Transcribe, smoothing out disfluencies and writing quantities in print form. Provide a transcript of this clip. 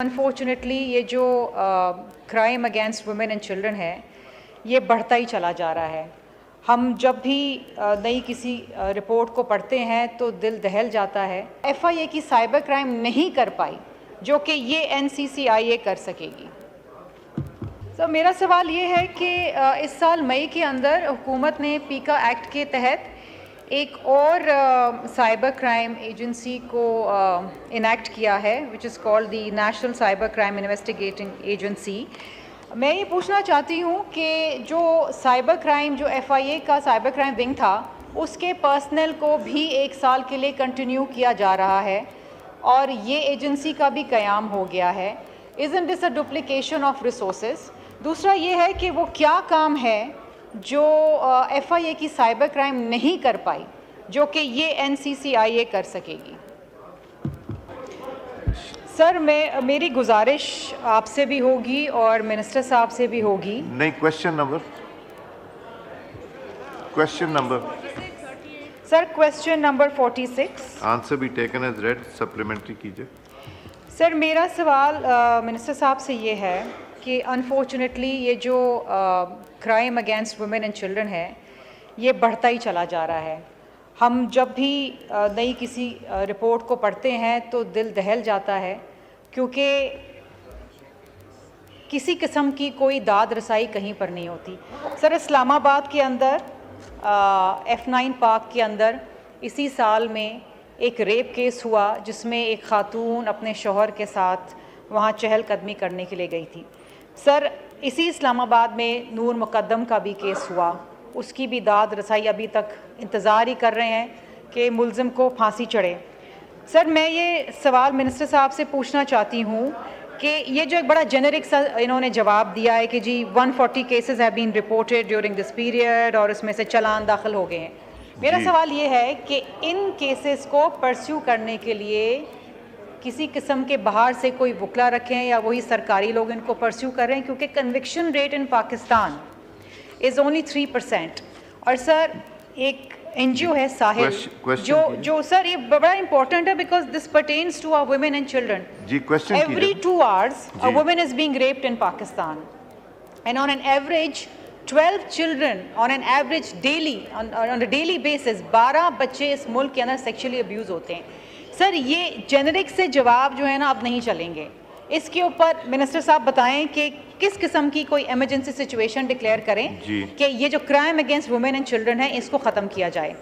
Unfortunately یہ جو crime against women and children ہے یہ بڑھتا ہی چلا جا رہا ہے. ہم جب بھی نئی کسی رپورٹ کو پڑھتے ہیں تو دل دہل جاتا ہے. ایف آئی اے کی سائبر کرائم نہیں کر پائی جو کہ یہ این سی سی آئی اے کر سکے گی. سر میرا سوال یہ ہے کہ اس سال مئی کے اندر حکومت نے پیکا ایکٹ کے تحت ایک اور سائبر کرائم ایجنسی کو انیکٹ کیا ہے which is called the national cyber crime investigating agency. میں یہ پوچھنا چاہتی ہوں کہ جو سائبر کرائم جو ایف آئی اے کا سائبر کرائم ونگ تھا اس کے پرسنل کو بھی 1 سال کے لیے کنٹینیو کیا جا رہا ہے اور یہ ایجنسی کا بھی قیام ہو گیا ہے. Isn't this a duplication of resources؟ دوسرا یہ ہے کہ وہ کیا کام ہے جو ایف آئی اے کی سائبر کرائم نہیں کر پائی جو کہ یہ این سی سی آئی اے کر سکے گی. سر میری گزارش آپ سے بھی ہوگی اور منسٹر صاحب سے بھی ہوگی. نہیں، question number sir question number 46 answer بھی ٹیکن ایز ریڈ، سپلیمنٹری کیجیے. سر میرا سوال منسٹر صاحب سے یہ ہے کہ انفارچونیٹلی یہ جو crime against women and children ہے یہ بڑھتا ہی چلا جا رہا ہے. ہم جب بھی نئی کسی رپورٹ کو پڑھتے ہیں تو دل دہل جاتا ہے کیونکہ کسی قسم کی کوئی داد رسائی کہیں پر نہیں ہوتی. سر اسلام آباد کے اندر F9 پارک کے اندر اسی سال میں ایک ریپ کیس ہوا جس میں ایک خاتون اپنے شوہر کے ساتھ وہاں چہل قدمی کرنے کے لیے گئی تھی. سر اسی اسلام آباد میں نور مقدم کا بھی کیس ہوا، اس کی بھی داد رسائی ابھی تک انتظار ہی کر رہے ہیں کہ ملزم کو پھانسی چڑھے. سر میں یہ سوال منسٹر صاحب سے پوچھنا چاہتی ہوں کہ یہ جو ایک بڑا جنرک سا انہوں نے جواب دیا ہے کہ جی 140 cases have been reported during this period اور اس میں سے چلان داخل ہو گئے ہیں. میرا سوال یہ ہے کہ ان کیسز کو پرسیو کرنے کے لیے کسی قسم کے باہر سے کوئی وکلا رکھیں یا وہی سرکاری لوگ ان کو پرسیو کر رہے ہیں کیونکہ conviction rate in Pakistan is only 3%. اور سر ایک این جی او ہے ساحل جو سر یہ بڑا امپورٹنٹ ہے because this pertains to our women and children. Every 2 hours a woman is being raped in Pakistan and on an average 12 children on an average daily on a daily basis 12 بچے اس ملک کے اندر sexually abuse ہوتے ہیں. سر یہ generic سے جواب جو ہے نا اب نہیں چلیں گے. اس کے اوپر منسٹر صاحب بتائیں کہ کس قسم کی کوئی ایمرجنسی سچویشن ڈکلیئر کریں کہ یہ جو crime against women and children ہے اس کو ختم کیا جائے.